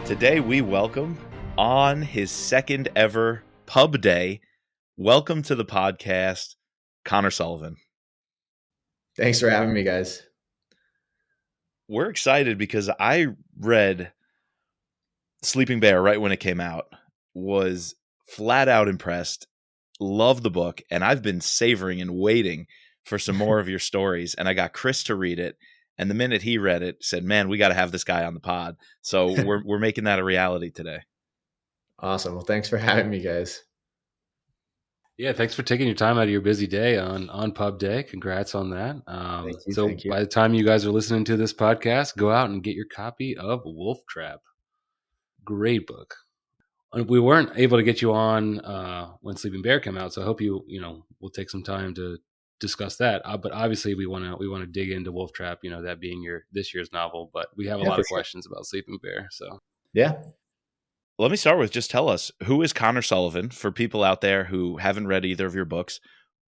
Today we welcome, on his second ever pub day, welcome to the podcast, Connor Sullivan. Thanks for having me, guys. We're excited because I read Sleeping Bear right when it came out, was flat out impressed, loved the book, and I've been savoring and waiting for some more of your stories. And I got Chris to read it. And the minute he read it, said, man, we got to have this guy on the pod. So we're making that a reality today. Awesome. Well, thanks for having me, guys. Yeah, thanks for taking your time out of your busy day on Pub Day. Congrats on that. Thank you. By the time you guys are listening to this podcast, go out and get your copy of Wolf Trap. Great book. We weren't able to get you on when Sleeping Bear came out, so I hope we'll take some time to discuss that. But obviously, we want to dig into Wolf Trap. That being this year's novel. But we have a lot of questions about Sleeping Bear. So yeah. Let me start with just tell us, who is Connor Sullivan for people out there who haven't read either of your books?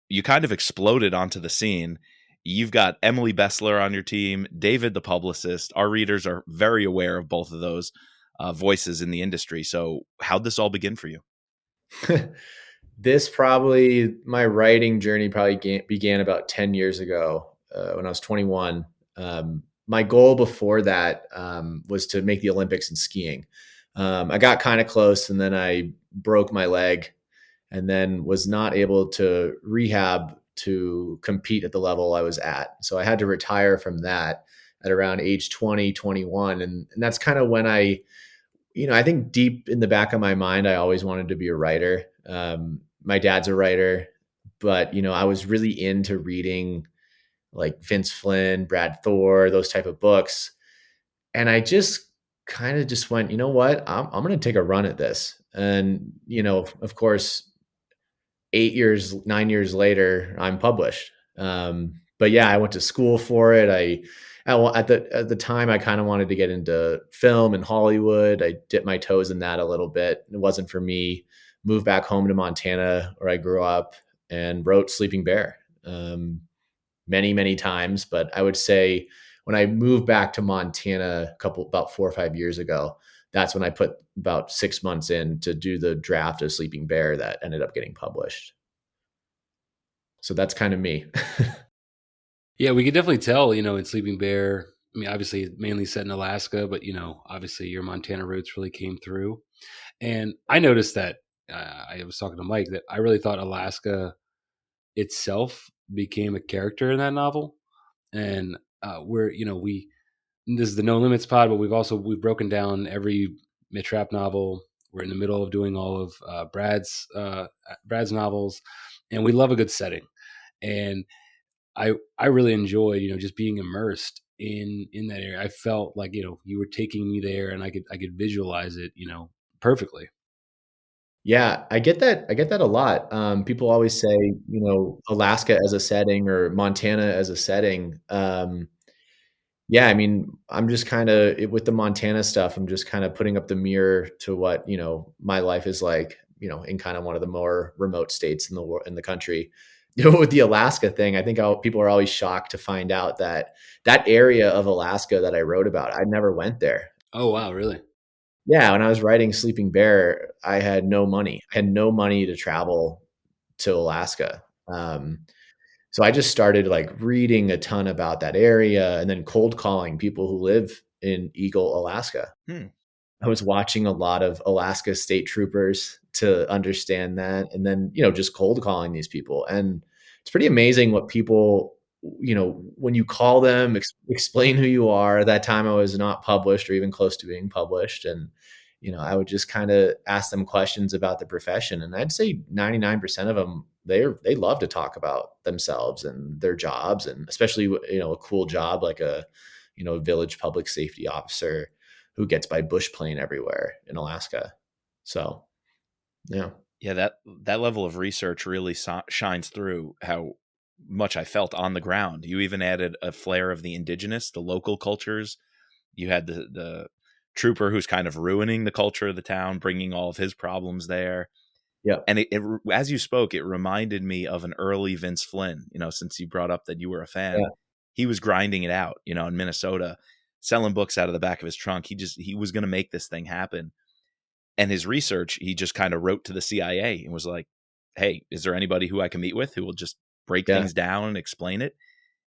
You kind of exploded onto the scene. You've got Emily Bessler on your team, David the publicist. Our readers are very aware of both of those voices in the industry. So how'd this all begin for you? My writing journey probably began about 10 years ago when I was 21. My goal before that was to make the Olympics in skiing. I got kind of close, and then I broke my leg and then was not able to rehab to compete at the level I was at. So I had to retire from that at around age 20, 21. And that's kind of when I think deep in the back of my mind, I always wanted to be a writer. My dad's a writer, but, I was really into reading like Vince Flynn, Brad Thor, those type of books. And I just kind of went, you know what, I'm going to take a run at this. And, of course, 9 years later, I'm published. But yeah, I went to school for it. At the time, I kind of wanted to get into film and Hollywood. I dipped my toes in that a little bit. It wasn't for me. Moved back home to Montana, where I grew up, and wrote Sleeping Bear many, many times. But I would say when I moved back to Montana about 4 or 5 years ago, that's when I put about 6 months in to do the draft of Sleeping Bear that ended up getting published. So that's kind of me. Yeah, we could definitely tell, in Sleeping Bear, I mean, obviously mainly set in Alaska, but, obviously your Montana roots really came through. And I noticed that, I was talking to Mike, that I really thought Alaska itself became a character in that novel. And this is the No Limits pod, but we've broken down every mid-trap novel. We're in the middle of doing all of Brad's novels, and we love a good setting. And I really enjoyed, just being immersed in that area. I felt like, you were taking me there, and I could visualize it, perfectly. Yeah, I get that a lot. People always say, Alaska as a setting or Montana as a setting. Yeah, I mean, I'm just kind of with the Montana stuff, I'm just kind of putting up the mirror to what, my life is like, in kind of one of the more remote states in the country. With the Alaska thing, I think people are always shocked to find out that area of Alaska that I wrote about, I never went there. Oh, wow, really? Yeah, when I was writing Sleeping Bear, I had no money. I had no money to travel to Alaska. So I just started like reading a ton about that area and then cold calling people who live in Eagle, Alaska. I was watching a lot of Alaska state troopers to understand that. And then, just cold calling these people. And it's pretty amazing what people, when you call them, explain who you are. At that time I was not published or even close to being published. And, I would just kind of ask them questions about the profession. And I'd say 99% of them, they love to talk about themselves and their jobs, and especially, a cool job like a village public safety officer who gets by bush plane everywhere in Alaska. So, yeah. Yeah, that level of research really shines through how much I felt on the ground. You even added a flair of the indigenous, the local cultures. You had the trooper who's kind of ruining the culture of the town, bringing all of his problems there. Yeah. And it as you spoke, it reminded me of an early Vince Flynn, since you brought up that you were a fan. Yeah. He was grinding it out, in Minnesota, selling books out of the back of his trunk. He was going to make this thing happen. And his research, he just kind of wrote to the CIA and was like, hey, is there anybody who I can meet with who will just break Yeah. things down and explain it?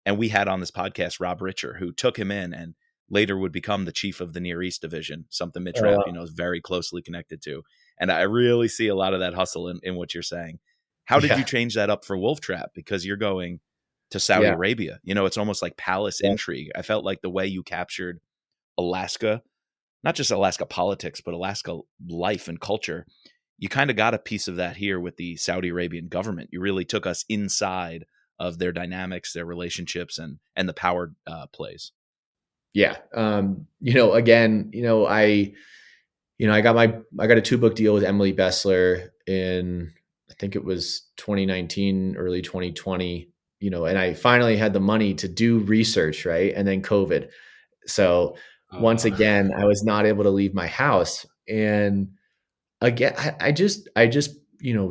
And we had on this podcast Rob Richer, who took him in and later would become the chief of the Near East division, something Mitch Rapp, is very closely connected to. And I really see a lot of that hustle in what you're saying. How did you change that up for Wolf Trap? Because you're going to Saudi Arabia. It's almost like palace intrigue. I felt like the way you captured Alaska, not just Alaska politics, but Alaska life and culture, you kind of got a piece of that here with the Saudi Arabian government. You really took us inside of their dynamics, their relationships, and the power plays. Yeah. Again, I got a 2-book deal with Emily Bessler in, I think it was 2019, early 2020, and I finally had the money to do research, right? And then COVID. So once again, I was not able to leave my house. And again, I just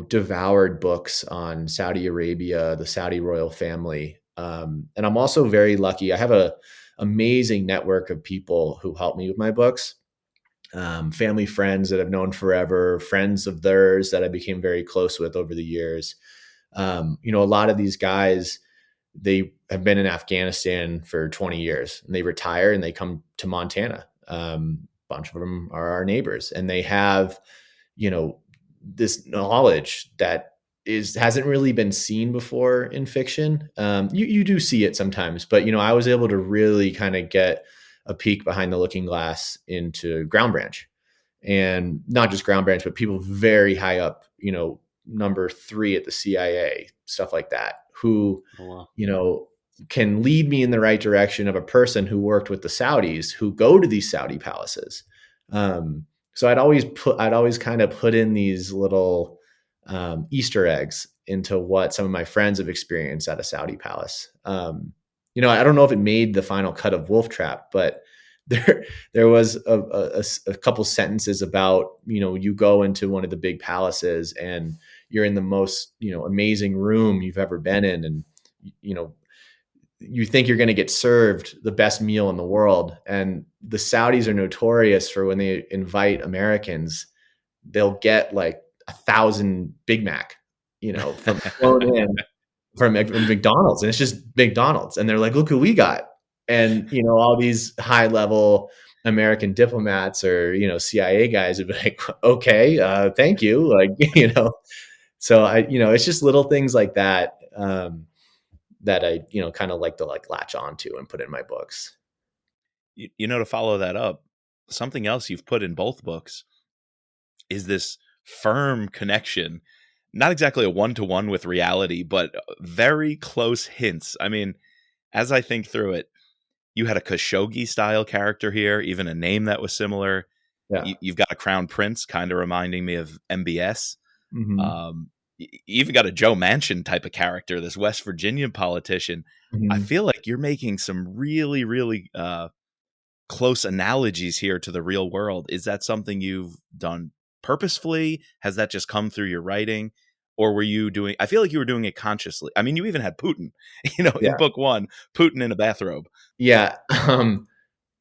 devoured books on Saudi Arabia, the Saudi royal family. And I'm also very lucky. I have a amazing network of people who help me with my books. Family friends that I've known forever, friends of theirs that I became very close with over the years. A lot of these guys, they have been in Afghanistan for 20 years and they retire and they come to Montana. A bunch of them are our neighbors and they have, this knowledge that hasn't really been seen before in fiction. You do see it sometimes, but I was able to really kind of get a peek behind the looking glass into Ground Branch, and not just Ground Branch, but people very high up, number 3 at the CIA, stuff like that, who, can lead me in the right direction of a person who worked with the Saudis who go to these Saudi palaces. So I'd always kind of put in these little Easter eggs into what some of my friends have experienced at a Saudi palace. I don't know if it made the final cut of Wolf Trap, but there was a couple sentences about, you go into one of the big palaces and you're in the most, amazing room you've ever been in. And, you think you're going to get served the best meal in the world. And the Saudis are notorious for when they invite Americans, they'll get like 1,000 Big Mac, from flown in from McDonald's, and it's just McDonald's. And they're like, look who we got. And, all these high level American diplomats or, CIA guys would be like, okay, thank you. Like, so it's just little things like that. That I, kind of like to latch onto and put in my books. To follow that up, something else you've put in both books is this firm connection, not exactly a one-to-one with reality, but very close hints. I mean, as I think through it, you had a Khashoggi style character here, even a name that was similar. Yeah. You've got a crown prince kind of reminding me of MBS. Mm-hmm. You even got a Joe Manchin type of character, this West Virginia politician. Mm-hmm. I feel like you're making some really, really close analogies here to the real world. Is that something you've done purposefully? Has that just come through your writing? Or were you doing, I feel like you were doing it consciously. I mean, you even had Putin, in book 1, Putin in a bathrobe. Yeah.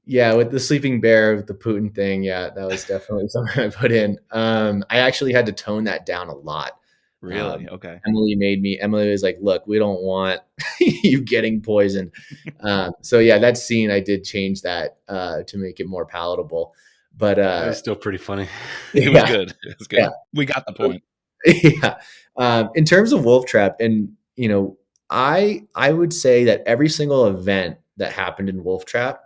Yeah, with the sleeping bear, with the Putin thing. Yeah, that was definitely something I put in. I actually had to tone that down a lot. Really? Okay. Emily was like, look, we don't want you getting poisoned. So yeah, that scene, I did change that to make it more palatable. But it was still pretty funny. It was good. It was good. Yeah. We got the point. Yeah. In terms of Wolf Trap, and I would say that every single event that happened in Wolf Trap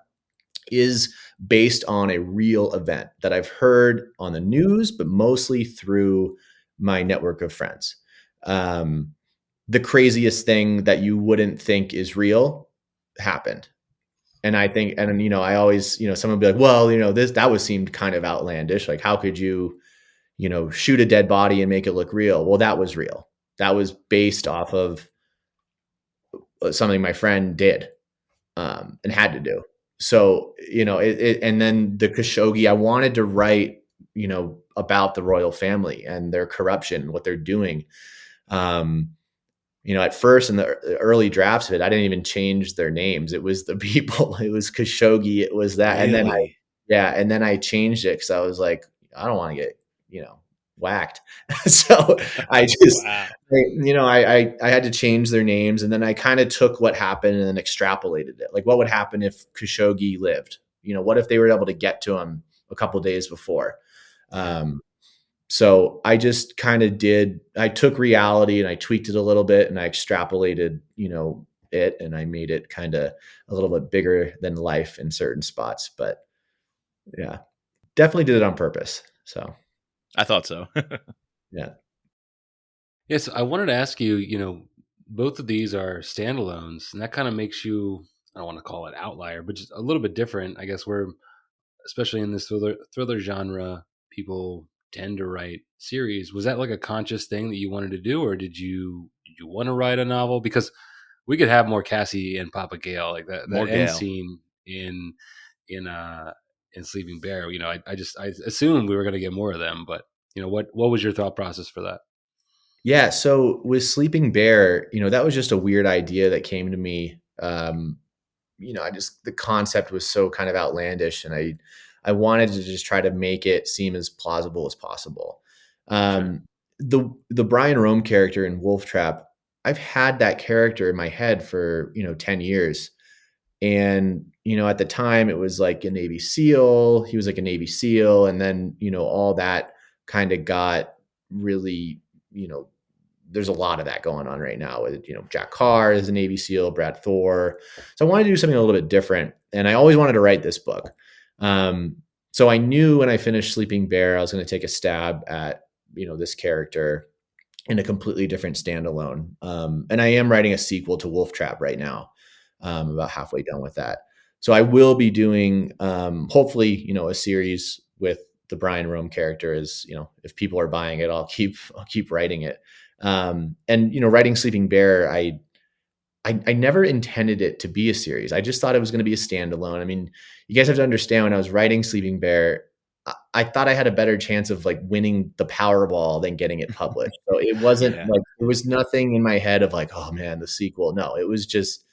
is based on a real event that I've heard on the news, but mostly through my network of friends. The craziest thing that you wouldn't think is real happened. And I think, and I always, someone would be like, well, that seemed kind of outlandish. Like, how could you, shoot a dead body and make it look real? Well, that was real. That was based off of something my friend did and had to do. So, and then the Khashoggi, I wanted to write, about the royal family and their corruption, what they're doing. At first in the early drafts of it, I didn't even change their names. It was the people. It was Khashoggi. It was that. And then Really? and then I changed it because I was like, I don't want to get, whacked. So I just, Wow. I had to change their names, and then I kind of took what happened and then extrapolated it. Like, what would happen if Khashoggi lived? What if they were able to get to him a couple days before? Um, so I just kind of I took reality and I tweaked it a little bit and I extrapolated, it, and I made it kind of a little bit bigger than life in certain spots. But yeah, definitely did it on purpose. So I thought so. yeah. Yes, I wanted to ask you, both of these are standalones, and that kind of makes you, I don't want to call it outlier, but just a little bit different. I guess where, especially in this thriller genre, people tend to write series. Was that like a conscious thing that you wanted to do, or did you want to write a novel? Because we could have more Cassie and Papa Gale, like that More end Gale. scene in in Sleeping Bear. I assumed we were going to get more of them, but what was your thought process for that? Yeah. So with Sleeping Bear, that was just a weird idea that came to me. The concept was so kind of outlandish, and I wanted to just try to make it seem as plausible as possible. Sure. The Brian Rome character in Wolf Trap, I've had that character in my head for 10 years. And at the time it was like a Navy SEAL. He was like a Navy SEAL, and then all that kind of got really, you know there's a lot of that going on right now with, Jack Carr is a Navy SEAL, Brad Thor. So I wanted to do something a little bit different. And I always wanted to write this book. So I knew when I finished Sleeping Bear, I was going to take a stab at, this character in a completely different standalone. And I am writing a sequel to Wolf Trap right now. About halfway done with that. So I will be doing, hopefully, a series with the Brian Rome character. Is if people are buying it, I'll keep writing it. And writing Sleeping Bear, I never intended it to be a series. I just thought it was going to be a standalone. I mean, you guys have to understand, when I was writing Sleeping Bear, I thought I had a better chance of like winning the Powerball than getting it published. So it wasn't Yeah. like, there was nothing in my head of like, oh man, the sequel. No, it was just,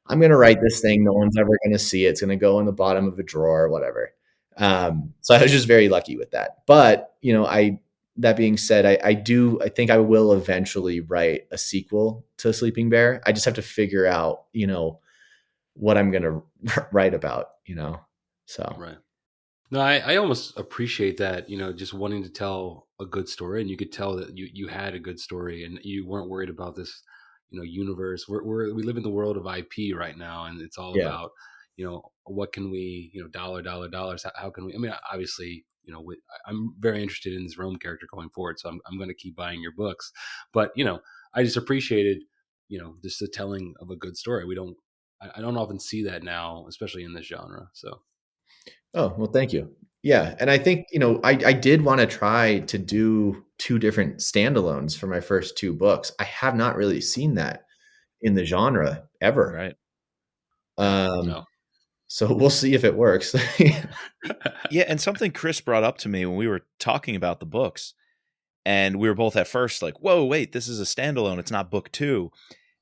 I'm going to write this thing. No one's ever going to see it. It's going to go in the bottom of a drawer or whatever. So I was just very lucky with that. But, that being said, I think I will eventually write a sequel to Sleeping Bear. I just have to figure out, what I'm going to write about, so. Right. No, I almost appreciate that, just wanting to tell a good story, and you could tell that you had a good story, and you weren't worried about this, universe. We live in the world of IP right now, and it's all Yeah. about, what can we, dollars. How can we? I mean, obviously, I'm very interested in this Rome character going forward, so I'm going to keep buying your books. But I just appreciated, just the telling of a good story. I don't often see that now, especially in this genre. So. Oh, well, thank you. Yeah. And I think, I did want to try to do two different standalones for my first two books. I have not really seen that in the genre ever. Right. Um, No. so we'll see if it works. Yeah. And something Chris brought up to me when we were talking about the books, and we were both at first like, whoa, wait, this is a standalone. It's not book two.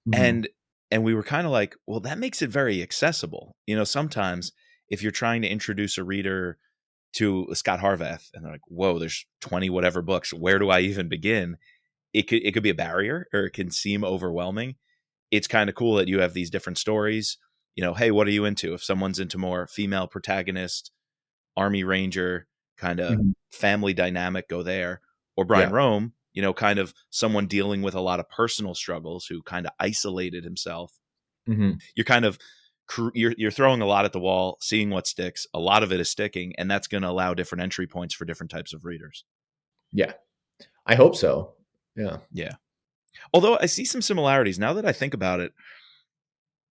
Mhm. And we were kind of like, well, that makes it very accessible. Sometimes if you're trying to introduce a reader to Scott Harvath and they're like, whoa, there's 20 whatever books, where do I even begin? It could be a barrier, or it can seem overwhelming. It's kind of cool that you have these different stories. Hey, what are you into? If someone's into more female protagonist, Army Ranger, kind of Mhm. family dynamic, go there. Or Brian Yeah. Rome, kind of someone dealing with a lot of personal struggles, who kind of isolated himself. Mhm. You're kind of you're throwing a lot at the wall, seeing what sticks. A lot of it is sticking, and that's going to allow different entry points for different types of readers. Yeah. I hope so. Yeah. Yeah. Although I see some similarities now that I think about it.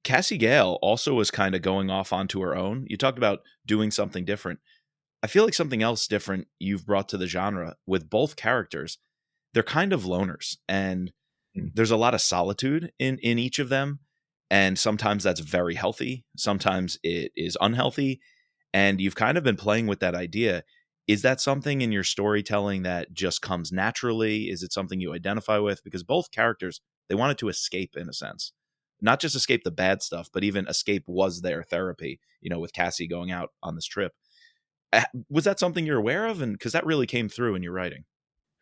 Cassie Gale also was kind of going off onto her own. You talked about doing something different. I feel like something else different you've brought to the genre with both characters. They're kind of loners, and Mm. there's a lot of solitude in each of them. And sometimes that's very healthy. Sometimes it is unhealthy. And you've kind of been playing with that idea. Is that something in your storytelling that just comes naturally? Is it something you identify with? Because both characters They wanted to escape, in a sense, not just escape the bad stuff, but even escape was their therapy, with Cassie going out on this trip. Was that something you're aware of? And because that really came through in your writing.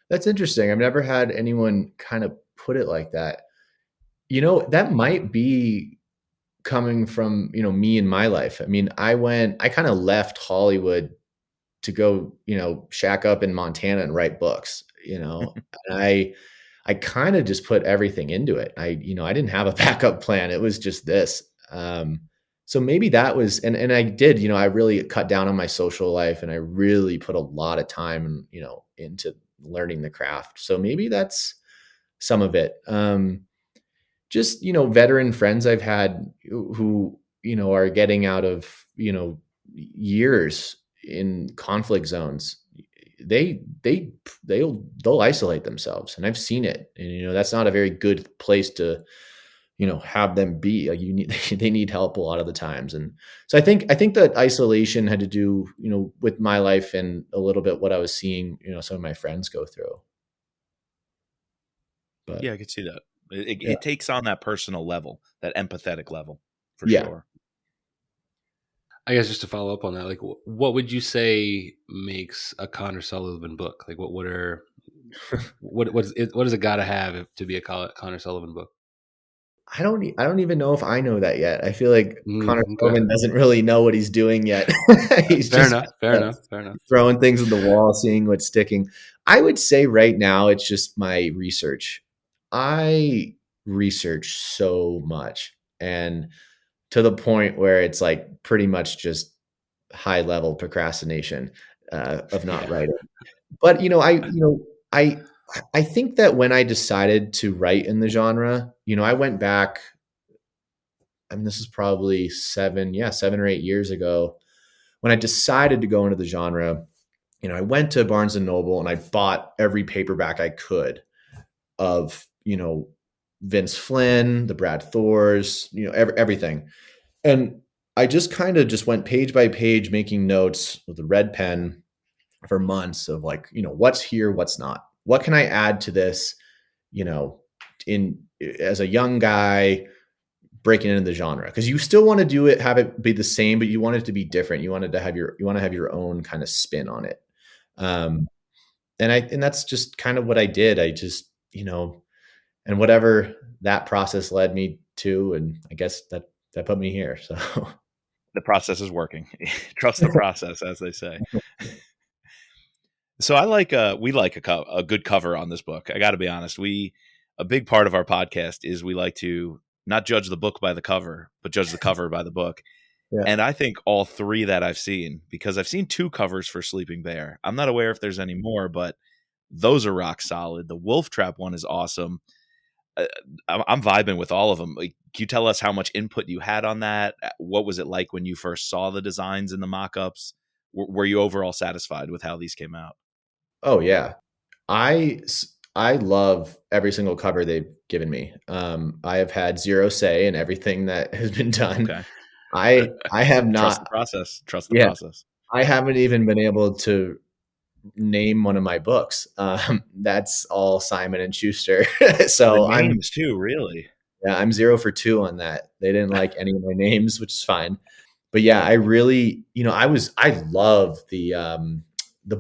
That's interesting. I've never had anyone kind of put it like that. That might be coming from, me in my life. I mean, I kind of left Hollywood to go, shack up in Montana and write books, and I kind of just put everything into it. I didn't have a backup plan. It was just this. So maybe that was, and I did, I really cut down on my social life, and I really put a lot of time, into learning the craft. So maybe that's some of it. Just, veteran friends I've had who, are getting out of, years in conflict zones. They'll isolate themselves, and I've seen it. And, that's not a very good place to, have them be. They need help a lot of the times. And so I think that isolation had to do, with my life and a little bit what I was seeing, some of my friends go through. But yeah, I could see that. Yeah. It takes on that personal level, that empathetic level, for Yeah. sure. I guess just to follow up on that, like, what would you say makes a Connor Sullivan book? Like, what does it got to have to be a Connor Sullivan book? I don't even know if I know that yet. I feel like Connor Okay. Sullivan doesn't really know what he's doing yet. He's Fair just enough. throwing things at the wall, seeing what's sticking. I would say right now it's just my research. I research so much, and to the point where it's like pretty much just high level procrastination of not writing. But I think that when I decided to write in the genre, I went back. I mean, this is probably 7 or 8 years ago when I decided to go into the genre. I went to Barnes and Noble and I bought every paperback I could of, Vince Flynn, the Brad Thors, everything. And I just kind of just went page by page, making notes with a red pen for months of like, what's here, what's not, what can I add to this, in as a young guy breaking into the genre, because you still want to do it, have it be the same, but you want it to be different. You want to have your own kind of spin on it. And that's just kind of what I did. I just, and whatever that process led me to, and I guess that put me here. So the process is working. Trust the process, as they say. So we like a good cover on this book. I got to be honest. A big part of our podcast is we like to not judge the book by the cover, but judge the cover by the book. Yeah. And I think all three that I've seen, because I've seen 2 covers for Sleeping Bear. I'm not aware if there's any more, but those are rock solid. The Wolf Trap one is awesome. I'm vibing with all of them. Like, can you tell us how much input you had on that? What was it like when you first saw the designs and the mock-ups? Were you overall satisfied with how these came out? Oh yeah. I love every single cover they've given me. I have had zero say in everything that has been done. Okay. I have not. Trust the process. Trust the process. I haven't even been able to name one of my books. That's all Simon and Schuster. So the names too, really. Yeah, I'm 0 for 2 on that. They didn't like any of my names, which is fine. But yeah, I really, I love the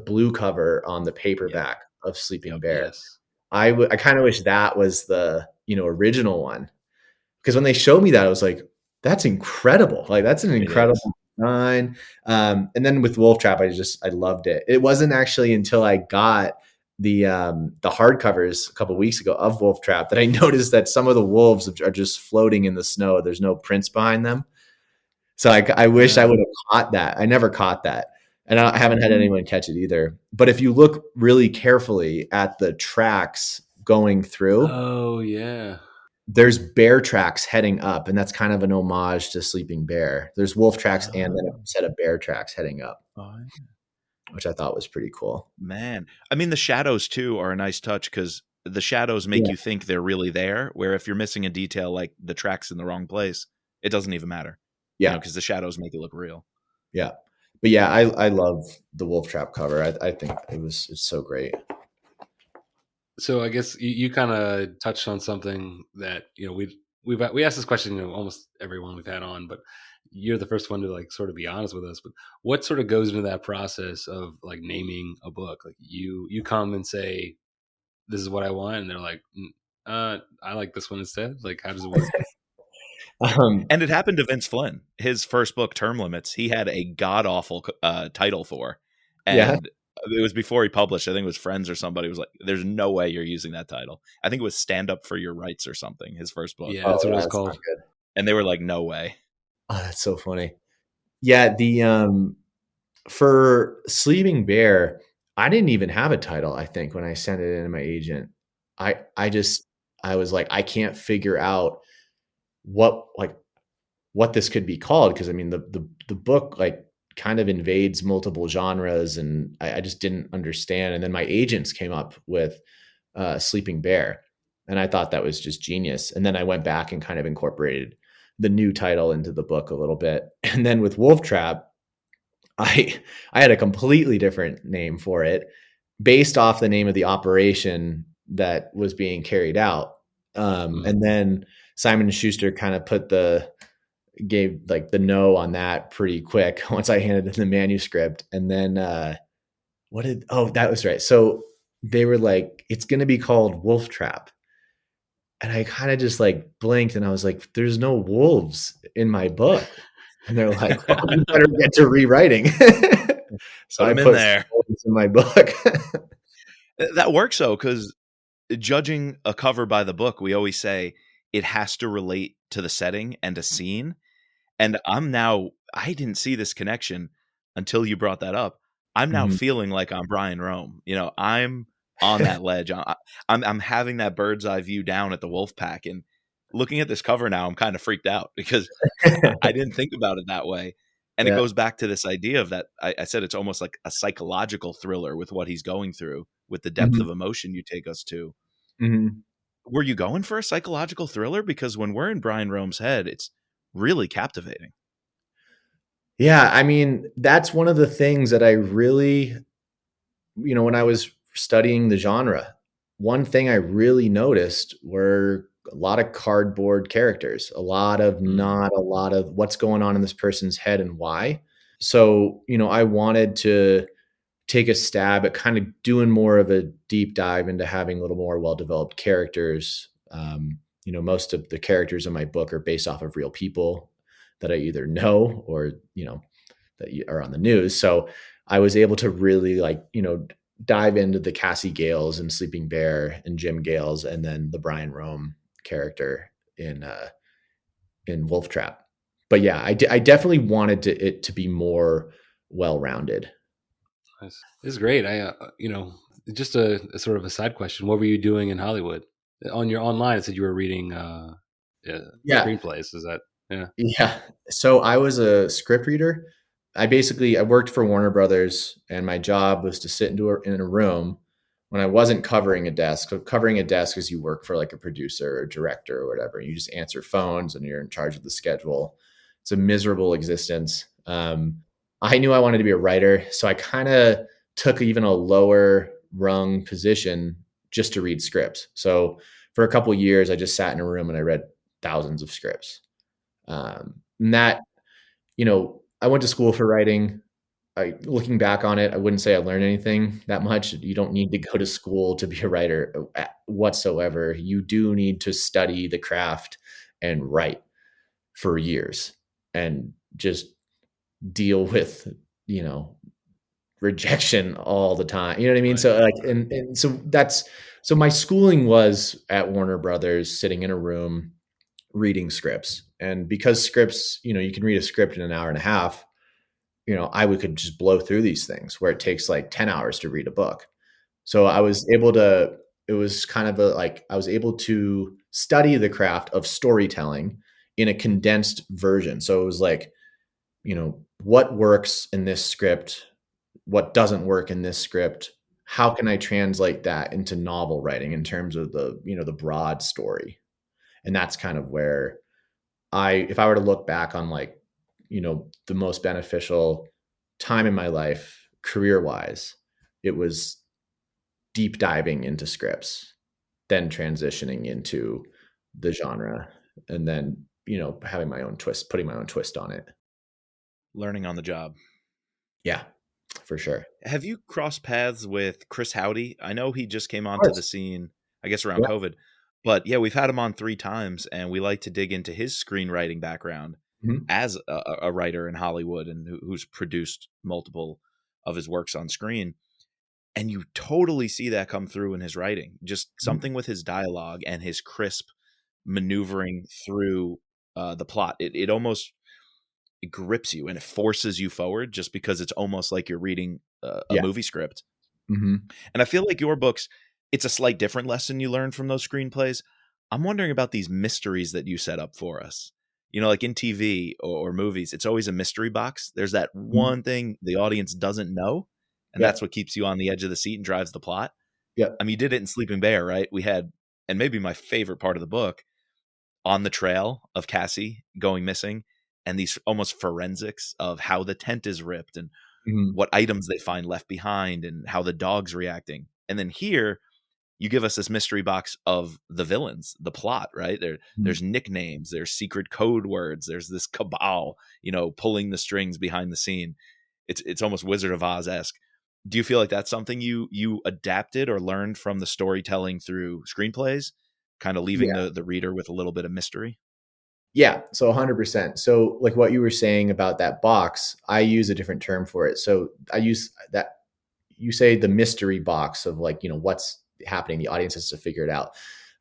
blue cover on the paperback of Sleeping Bear. Yes. I kind of wish that was the, original one, because when they showed me that, I was like, that's incredible. Like, that's an incredible design. And then with Wolf Trap, I loved it. It wasn't actually until I got the hardcovers a couple of weeks ago of Wolf Trap that I noticed that some of the wolves are just floating in the snow. There's no prints behind them. So I wish I would have caught that. I never caught that. And I haven't had anyone catch it either. But if you look really carefully at the tracks going through, oh yeah, there's bear tracks heading up, and that's kind of an homage to Sleeping Bear. There's wolf tracks and then a set of bear tracks heading up, which I thought was pretty cool. Man, I mean, the shadows too are a nice touch, because the shadows make you think they're really there, where if you're missing a detail like the tracks in the wrong place, it doesn't even matter. Yeah, because the shadows make it look real. Yeah. But yeah, I, love the Wolf Trap cover. I think it's so great. So I guess you kind of touched on something that, we asked this question, almost everyone we've had on, but you're the first one to like sort of be honest with us. But what sort of goes into that process of like naming a book? Like you come and say, this is what I want, and they're like, I like this one instead. Like, how does it work? Um, And it happened to Vince Flynn. His first book, Term Limits, he had a god awful title for, yeah. and it was before he published. I think it was Friends or somebody was like, "There's no way you're using that title." I think it was Stand Up for Your Rights or something. His first book, Yeah, Oh that's what it yeah, was that's not called. good. and they were like, "No way." Oh, that's so funny. Yeah, for Sleeping Bear, I didn't even have a title, I think, when I sent it in to my agent. I was like, I can't figure out what like what this could be called, because I mean the book like kind of invades multiple genres, and I just didn't understand. And then my agents came up with Sleeping Bear, and I thought that was just genius. And then I went back and kind of incorporated the new title into the book a little bit. And then with Wolf Trap, I I had a completely different name for it based off the name of the operation that was being carried out. And then Simon and Schuster kind of gave like the no on that pretty quick once I handed them the manuscript. And then that was right. So they were like, it's going to be called Wolf Trap. And I kind of just like blinked and I was like, there's no wolves in my book. And they're like, well, you better get to rewriting. So Put I him in put some there. wolves in my book. That works though, because judging a cover by the book, we always say it has to relate to the setting and a scene. And I didn't see this connection until you brought that up. I'm now Mhm. feeling like I'm Brian Rome. I'm on that ledge. I'm having that bird's eye view down at the wolf pack, and looking at this cover now, I'm kind of freaked out because I didn't think about it that way. And it Yeah. goes back to this idea of that I said it's almost like a psychological thriller with what he's going through, with the depth Mhm. of emotion you take us to. Mhm. Were you going for a psychological thriller? Because when we're in Brian Rome's head, it's really captivating. Yeah, I mean, that's one of the things that I really, when I was studying the genre, one thing I really noticed were a lot of cardboard characters, Mm. not a lot of what's going on in this person's head and why. So, I wanted to take a stab at kind of doing more of a deep dive into having a little more well-developed characters. Most of the characters in my book are based off of real people that I either know or, that are on the news. So I was able to really dive into the Cassie Gales and Sleeping Bear and Jim Gales, and then the Brian Rome character in Wolf Trap. But yeah, I definitely wanted it to be more well-rounded. Nice. This is great. Just a sort of a side question. What were you doing in Hollywood? On your online, it said you were reading Yeah. screenplays. Is that, yeah? Yeah. So I was a script reader. I worked for Warner Brothers, and my job was to sit in a room when I wasn't covering a desk. So covering a desk is you work for like a producer or director or whatever. You just answer phones and you're in charge of the schedule. It's a miserable existence. I knew I wanted to be a writer, so I kind of took even a lower rung position just to read scripts. So for a couple of years, I just sat in a room and I read thousands of scripts. And that, I went to school for writing. Looking back on it, I wouldn't say I learned anything that much. You don't need to go to school to be a writer whatsoever. You do need to study the craft and write for years and just deal with, you know, rejection all the time. You know what I mean? Right. So and so my schooling was at Warner Brothers, sitting in a room reading scripts. And because scripts, you can read a script in an hour and a half, could just blow through these things where it takes like 10 hours to read a book. So it was kind of I was able to study the craft of storytelling in a condensed version. So it was like, what works in this script? What doesn't work in this script? How can I translate that into novel writing in terms of the broad story? And that's kind of where if I were to look back on the most beneficial time in my life career wise, it was deep diving into scripts, then transitioning into the genre, and then, having my own twist, putting my own twist on it. Learning on the job. Yeah, for sure. Have you crossed paths with Chris Howdy? I know he just came Of onto the course. scene, I guess around Yeah. COVID. But yeah, we've had him on 3 times, and we like to dig into his screenwriting background Mhm. as a writer in Hollywood and who's produced multiple of his works on screen. And you totally see that come through in his writing. Just Mhm. something with his dialogue and his crisp maneuvering through the plot. It almost it grips you and it forces you forward just because it's almost like you're reading a Yeah. movie script. Mhm. And I feel like your books, it's a slight different lesson you learn from those screenplays. I'm wondering about these mysteries that you set up for us. Like in TV or movies, it's always a mystery box. There's that Mhm. one thing the audience doesn't know, and that's Yep. what keeps you on the edge of the seat and drives the plot. Yep. I mean, you did it in Sleeping Bear, right? We had, and maybe my favorite part of the book, on the trail of Cassie going missing, and these almost forensics of how the tent is ripped and Mhm. what items they find left behind and how the dog's reacting. And then here you give us this mystery box of the villains, the plot, right? Mhm. There's nicknames, there's secret code words, there's this cabal, pulling the strings behind the scene. It's almost Wizard of Oz-esque. Do you feel like that's something you adapted or learned from the storytelling through screenplays, kind of leaving Yeah. the reader with a little bit of mystery? Yeah. So 100%. So like what you were saying about that box, I use a different term for it. So I use that, you say the mystery box of like, what's happening. The audience has to figure it out.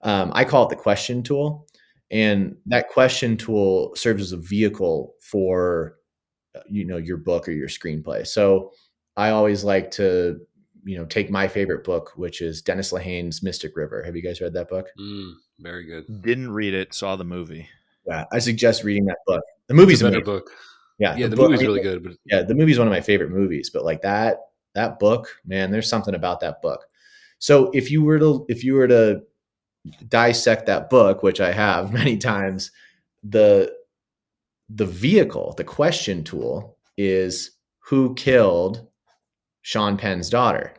I call it the question tool. And that question tool serves as a vehicle for, your book or your screenplay. So I always like to, take my favorite book, which is Dennis Lehane's Mystic River. Have you guys read that book? Very good. Didn't read it, saw the movie. Yeah, I suggest reading that book. The It's a movie's better amazing. book. Yeah, Yeah, the the book. I movie's mean, really good, but yeah, the movie's one of my favorite movies. But like that book, man, there's something about that book. So if you were to dissect that book, which I have many times, the vehicle, the question tool is who killed Sean Penn's daughter,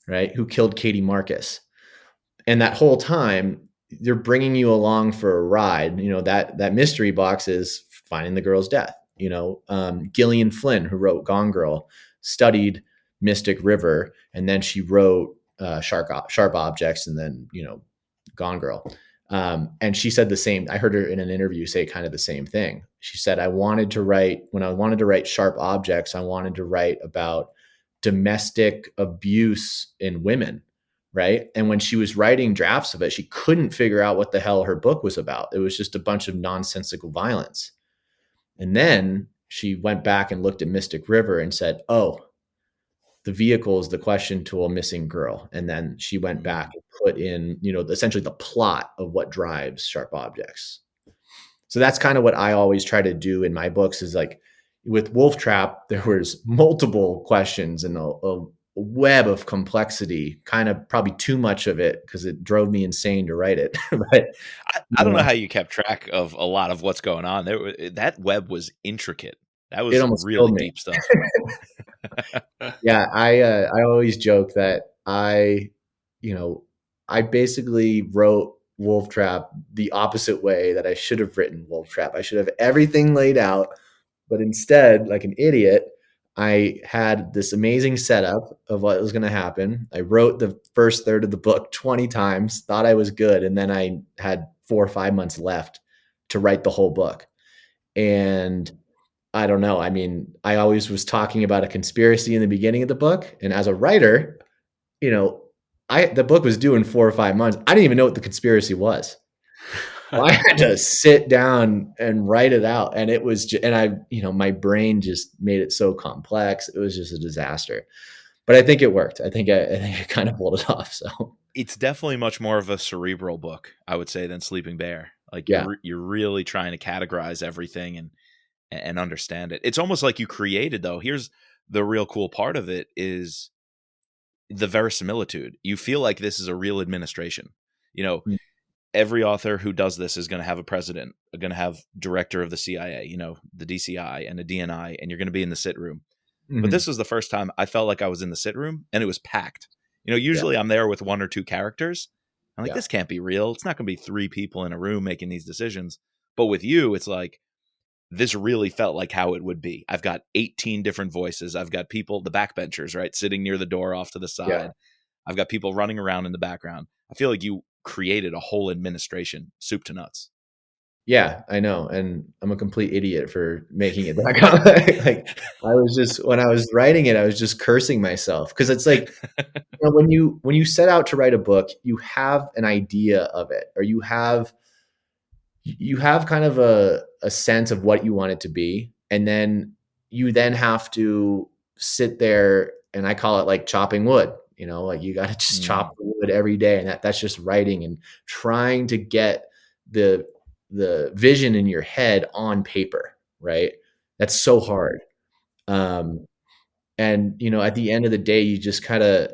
right? Who killed Katie Marcus? And that whole time they're bringing you along for a ride. That mystery box is finding the girl's death. Gillian Flynn, who wrote Gone Girl, studied Mystic River, and then she wrote Sharp Objects, and then Gone Girl. And she said the same. I heard her in an interview say kind of the same thing. She said, when I wanted to write Sharp Objects, I wanted to write about domestic abuse in women, right? And when she was writing drafts of it, she couldn't figure out what the hell her book was about. It was just a bunch of nonsensical violence. And then she went back and looked at Mystic River and said, oh, the vehicle is the question tool, missing girl. And then she went back and put in, essentially the plot of what drives Sharp Objects. So that's kind of what I always try to do in my books is like with Wolf Trap, there was multiple questions and a web of complexity, kind of probably too much of it because it drove me insane to write it. But I don't know how you kept track of a lot of what's going on. That web was intricate. That it was almost really killed me. deep stuff. Yeah, I always joke that you know, I basically wrote Wolf Trap the opposite way that I should have written Wolf Trap. I should have everything laid out, but instead, like an idiot, I had this amazing setup of what was going to happen. I wrote the first third of the book 20 times, thought I was good, and then I had 4 or 5 months left to write the whole book. And I don't know. I mean, I always was talking about a conspiracy in the beginning of the book, and as a writer, you know, the book was due in 4 or 5 months. I didn't even know what the conspiracy was. I had to sit down and write it out, and it was, and I, my brain just made it so complex. It was just a disaster. But I think it worked. I think I kind of pulled it off. So It's definitely much more of a cerebral book, I would say, than Sleeping Bear. Like yeah, you're really trying to categorize everything and understand it. It's almost like you created, though. Here's the real cool part of it is the verisimilitude. You feel like this is a real administration. You know, mm, every author who does this is going to have a president, going to have director of the CIA, the DCI and a DNI, and you're going to be in the sit room. But mhm. this was the first time I felt like I was in the sit room and it was packed. Usually I'm there with one or two characters. I'm like, Yeah. this can't be real. It's not going to be three people in a room making these decisions. But with you, it's like, this really felt like how it would be. I've got 18 different voices. I've got people, the backbenchers, right, sitting near the door off to the side. Yeah. I've got people running around in the background. I feel like you created a whole administration, soup to nuts. Yeah, I know. And I'm a complete idiot for making it that like when I was writing it, I was just cursing myself. Cause it's like, when you set out to write a book, you have an idea of it, or you have kind of a sense of what you want it to be. And then you then have to sit there, and I call it like chopping wood, like you got to just chop the wood every day. And that's just writing and trying to get the vision in your head on paper, right? That's so hard. And at the end of the day, you just kind of,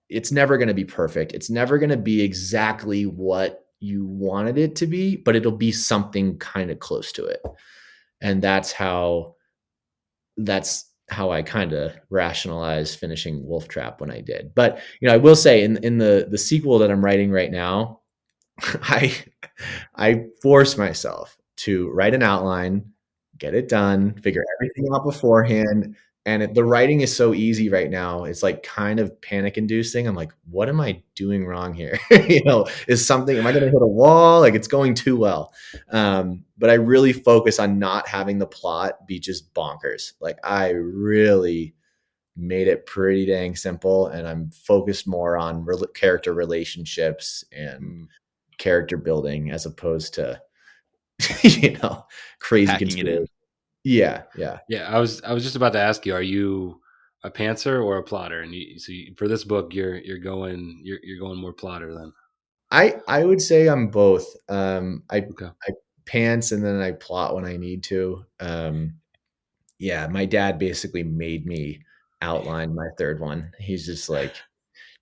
it's never going to be perfect. It's never going to be exactly what you wanted it to be, but it'll be something kind of close to it. And that's how I kind of rationalized finishing Wolf Trap when I did. But, I will say in the sequel that I'm writing right now, I force myself to write an outline, get it done, figure everything out beforehand. And the writing is so easy right now. It's like kind of panic inducing. I'm like, what am I doing wrong here? Am I going to hit a wall? Like, it's going too well. But I really focus on not having the plot be just bonkers. Like, I really made it pretty dang simple, and I'm focused more on character relationships and character building as opposed to, crazy conspiracy. Yeah. I was just about to ask you, are you a pantser or a plotter? And for this book, you're going more plotter then. I would say I'm both. I Okay. I pants and then I plot when I need to. My dad basically made me outline my third one. He's just like,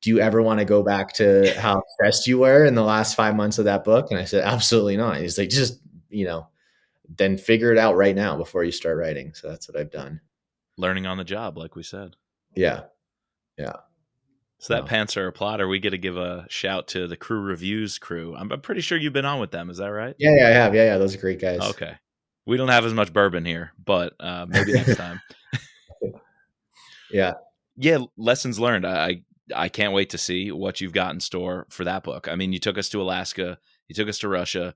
do you ever want to go back to how stressed you were in the last 5 months of that book? And I said, absolutely not. He's like, just, then figure it out right now before you start writing. So that's what I've done. Learning on the job, like we said. Yeah. So that pantser or plotter, we get to give a shout to the Crew Reviews crew. I'm pretty sure you've been on with them. Is that right? Yeah, I have. Yeah, those are great guys. Okay. We don't have as much bourbon here, but maybe next time. Yeah. Yeah, lessons learned. I can't wait to see what you've got in store for that book. I mean, you took us to Alaska. You took us to Russia.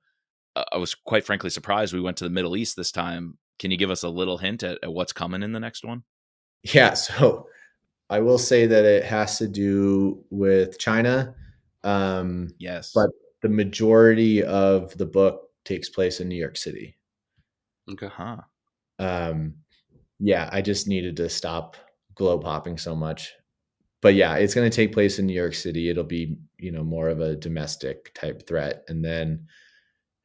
I was quite frankly surprised we went to the Middle East this time. Can you give us a little hint at what's coming in the next one? Yeah, so I will say that it has to do with China. Yes. But the majority of the book takes place in New York City. Okay. Huh. Yeah, I just needed to stop globe hopping so much. But yeah, it's going to take place in New York City. It'll be, more of a domestic type threat. And then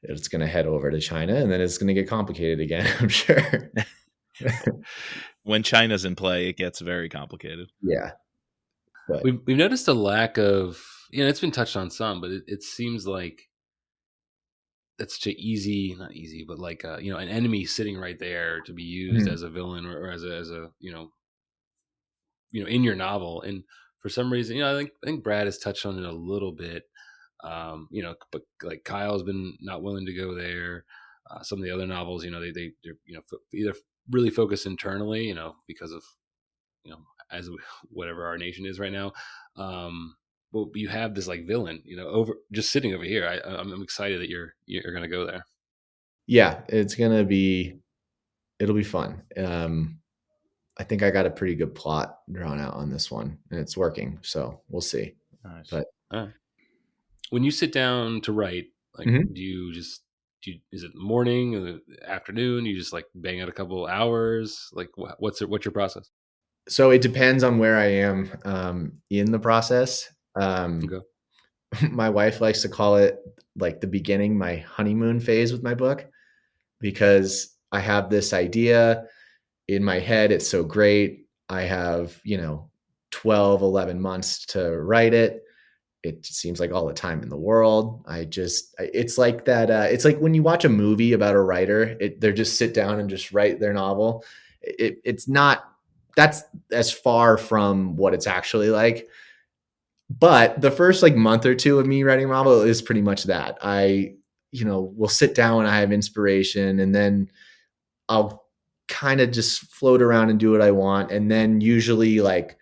it's going to head over to China, and then it's going to get complicated again, I'm sure. When China's in play, it gets very complicated. Yeah. But we've noticed a lack of, it's been touched on some, but it seems like that's such a not easy, but like, an enemy sitting right there to be used as a villain or as a in your novel. And for some reason, I think Brad has touched on it a little bit. But like Kyle's been not willing to go there. Some of the other novels, they're either really focused internally, because of as whatever our nation is right now. But you have this like villain, over just sitting over here. I'm excited that you're going to go there. Yeah, it'll be fun. I think I got a pretty good plot drawn out on this one, and it's working. So we'll see. Nice. But when you sit down to write, like, is it the morning or the afternoon? You just like bang out a couple hours? Like, what's your process? So it depends on where I am in the process. Okay. My wife likes to call it like the beginning, my honeymoon phase with my book, because I have this idea in my head. It's so great. I have, 12, 11 months to write it. It seems like all the time in the world. It's like that. It's like when you watch a movie about a writer, they're just sit down and just write their novel. It's not, that's as far from what it's actually like. But the first like month or two of me writing a novel is pretty much that. I, will sit down when I have inspiration, and then I'll kind of just float around and do what I want. And then usually like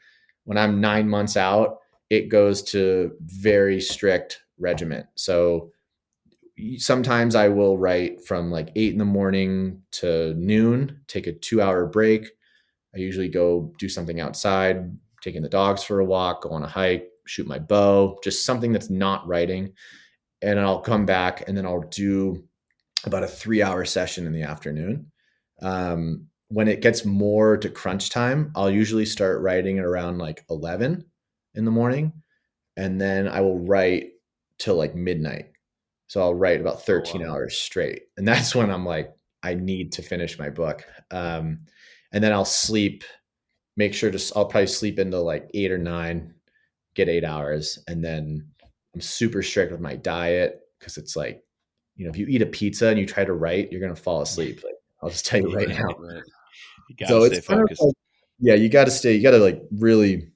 when I'm 9 months out, it goes to very strict regiment. So sometimes I will write from like 8 in the morning to noon, take a 2 hour break. I usually go do something outside, taking the dogs for a walk, go on a hike, shoot my bow, just something that's not writing. And I'll come back and then I'll do about a 3 hour session in the afternoon. When it gets more to crunch time, I'll usually start writing at around like 11 in the morning. And then I will write till like midnight. So I'll write about 13 hours straight. And that's when I'm like, I need to finish my book. And then I'll sleep, make sure I'll probably sleep into like 8 or 9, get 8 hours. And then I'm super strict with my diet because it's like, if you eat a pizza and you try to write, you're going to fall asleep. Like, I'll just tell you right now. Right. You got to So stay it's kind of focused. like, yeah, you got to like really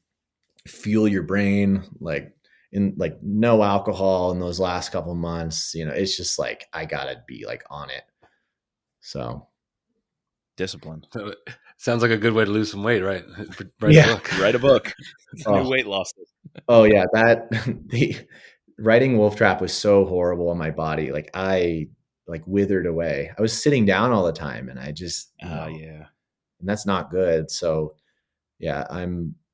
fuel your brain, like in like no alcohol in those last couple of months. It's just like, I gotta be like on it. So Discipline. So sounds like a good way to lose some weight, right? Yeah. A book. Write a book. It's a Oh. new weight loss. Oh yeah. The writing Wolf Trap was so horrible on my body. Like I like withered away. I was sitting down all the time and I just, yeah. and that's not good. So yeah,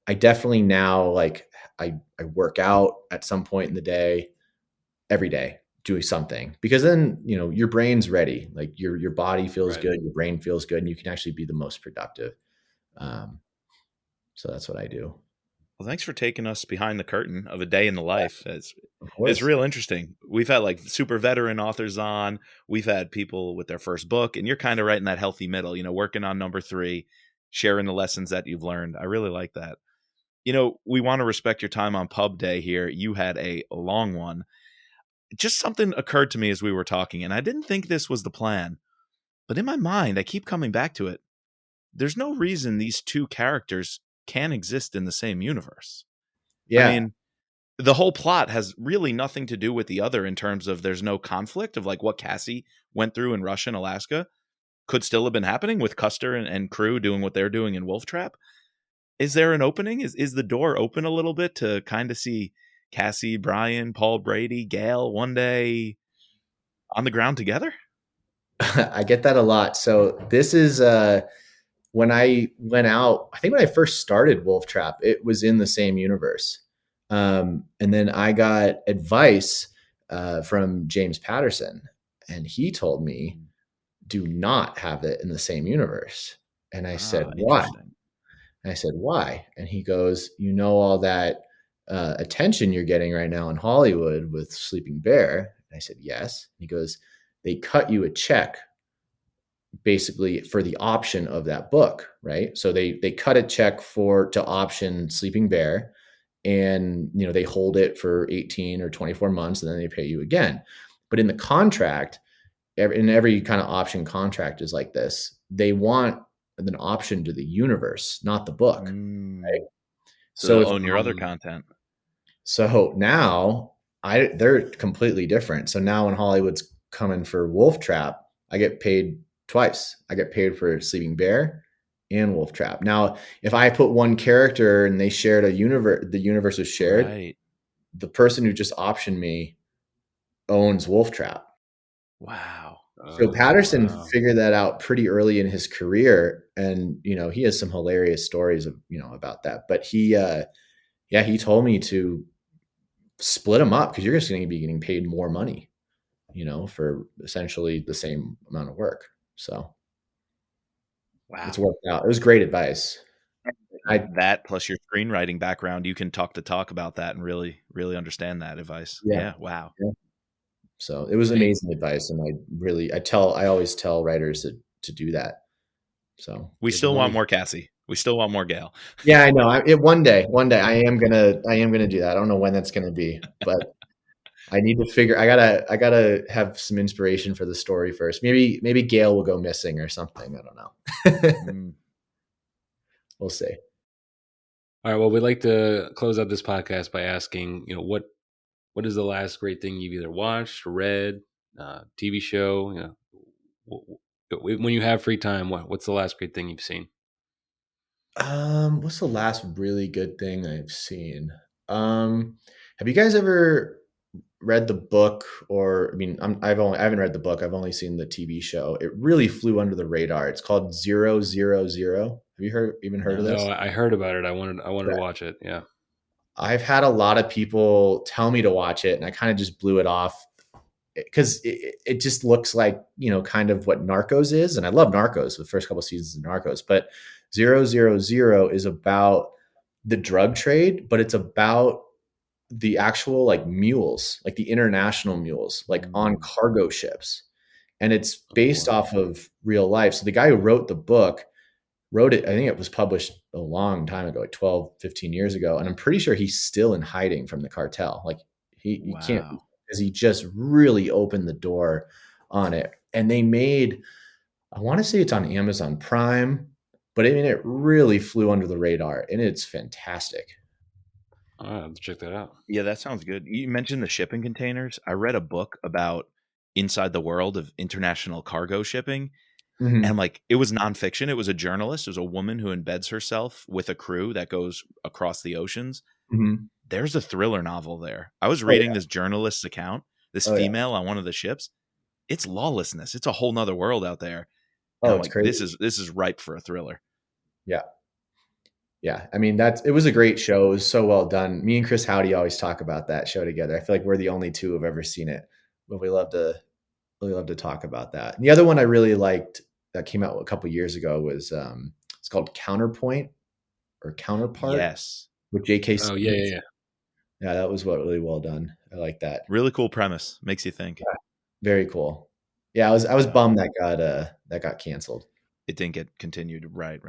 I definitely now like I work out at some point in the day, every day, doing something, because then, your brain's ready. Like your body feels good, your brain feels good, and you can actually be the most productive. So that's what I do. Well, thanks for taking us behind the curtain of a day in the life. It's It's real interesting. We've had like super veteran authors on. We've had people with their first book, and you're kind of right in that healthy middle, working on number 3, sharing the lessons that you've learned. I really like that. We want to respect your time on pub day here. You had a long one. Just something occurred to me as we were talking, and I didn't think this was the plan, but in my mind, I keep coming back to it. There's no reason these two characters can exist in the same universe. Yeah. I mean, the whole plot has really nothing to do with the other in terms of there's no conflict of like what Cassie went through in Russia and Alaska could still have been happening with Custer and crew doing what they're doing in Wolf Trap. Is there an opening? Is the door open a little bit to kind of see Cassie, Brian, Paul Brady, Gail one day on the ground together? I get that a lot. So this is when I went out, I think when I first started Wolf Trap, it was in the same universe. And then I got advice from James Patterson, and he told me, do not have it in the same universe. And I said, why? And I said, why? And he goes, all that attention you're getting right now in Hollywood with Sleeping Bear. And I said, yes. And he goes, they cut you a check basically for the option of that book, right? So they cut a check to option Sleeping Bear, and they hold it for 18 or 24 months, and then they pay you again. But in the contract, in every kind of option contract is like this, they want an option to the universe, not the book. Right? So they'll own your other content. So now they're completely different. So now when Hollywood's coming for Wolf Trap, I get paid twice. I get paid for Sleeping Bear and Wolf Trap. Now, if I put one character and they shared a universe, the universe was shared, right, the person who just optioned me owns Wolf Trap. Wow. So Patterson figured that out pretty early in his career. And, he has some hilarious stories of, about that. But he told me to split them up because you're just going to be getting paid more money, for essentially the same amount of work. So wow, it's worked out. It was great advice. That plus your screenwriting background, you can talk the talk about that and really, really understand that advice. Yeah. Wow. Yeah. So it was amazing advice. And I always tell writers to do that. So we still want more Cassie. We still want more Gail. Yeah, I know. One day I am gonna do that. I don't know when that's gonna be, but I need to figure. I gotta have some inspiration for the story first. Maybe Gail will go missing or something. I don't know. We'll see. All right. Well, we'd like to close out this podcast by asking, what is the last great thing you've either watched, read, TV show? When you have free time, what's the last great thing you've seen? What's the last really good thing I've seen? Have you guys ever read the book? Or I mean, I haven't read the book. I've only seen the TV show. It really flew under the radar. It's called 000. Have you even heard of No. this? No, I heard about it. I wanted to watch it. Yeah. I've had a lot of people tell me to watch it, and I kind of just blew it off because it just looks like, kind of what Narcos is. And I love Narcos, the first couple of seasons of Narcos, but 000 is about the drug trade, but it's about the actual like mules, like the international mules, like on cargo ships. And it's based off of real life. So the guy who wrote the book wrote it, I think it was published a long time ago, like 12, 15 years ago. And I'm pretty sure he's still in hiding from the cartel. Like he can't, because he just really opened the door on it. And they made, I want to say it's on Amazon Prime, but I mean, it really flew under the radar and it's fantastic. I'll have to check that out. Yeah, that sounds good. You mentioned the shipping containers. I read a book about inside the world of international cargo shipping. Mm-hmm. And like, it was nonfiction. It was a journalist. It was a woman who embeds herself with a crew that goes across the oceans. Mm-hmm. There's a thriller novel there. I was reading this journalist's account, this female on one of the ships. It's lawlessness. It's a whole nother world out there. And I'm it's like, crazy. this is ripe for a thriller. Yeah. Yeah. I mean, it was a great show. It was so well done. Me and Chris Howdy always talk about that show together. I feel like we're the only two who've ever seen it, but we really love to talk about that. And the other one I really liked that came out a couple of years ago was it's called Counterpoint or Counterpart. Yes. With J.K. Oh, yeah. Yeah, that was really well done. I like that. Really cool premise. Makes you think. Yeah, very cool. Yeah, I was bummed that got canceled. It didn't get continued. Right.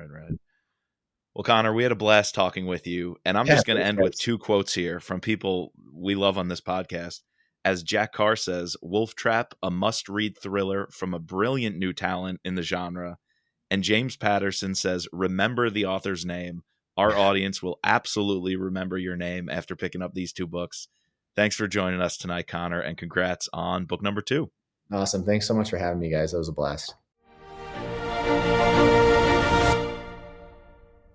Well, Connor, we had a blast talking with you, and I'm just going to end with two quotes here from people we love on this podcast. As Jack Carr says, Wolf Trap, a must-read thriller from a brilliant new talent in the genre. And James Patterson says, remember the author's name. Our audience will absolutely remember your name after picking up these two books. Thanks for joining us tonight, Connor, and congrats on book number 2. Awesome. Thanks so much for having me, guys. That was a blast.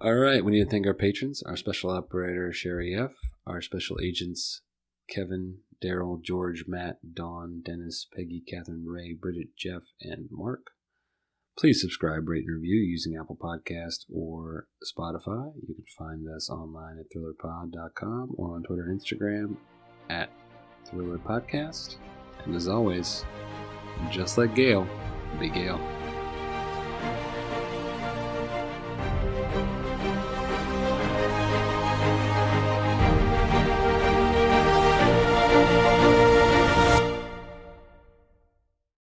All right. We need to thank our patrons, our special operator, Sherry F., our special agents, Kevin, Daryl, George, Matt, Dawn, Dennis, Peggy, Catherine, Ray, Bridget, Jeff, and Mark. Please subscribe, rate, and review using Apple Podcast or Spotify. You can find us online at thrillerpod.com or on Twitter and Instagram at thrillerpodcast. And as always, just like Gail, be Gail.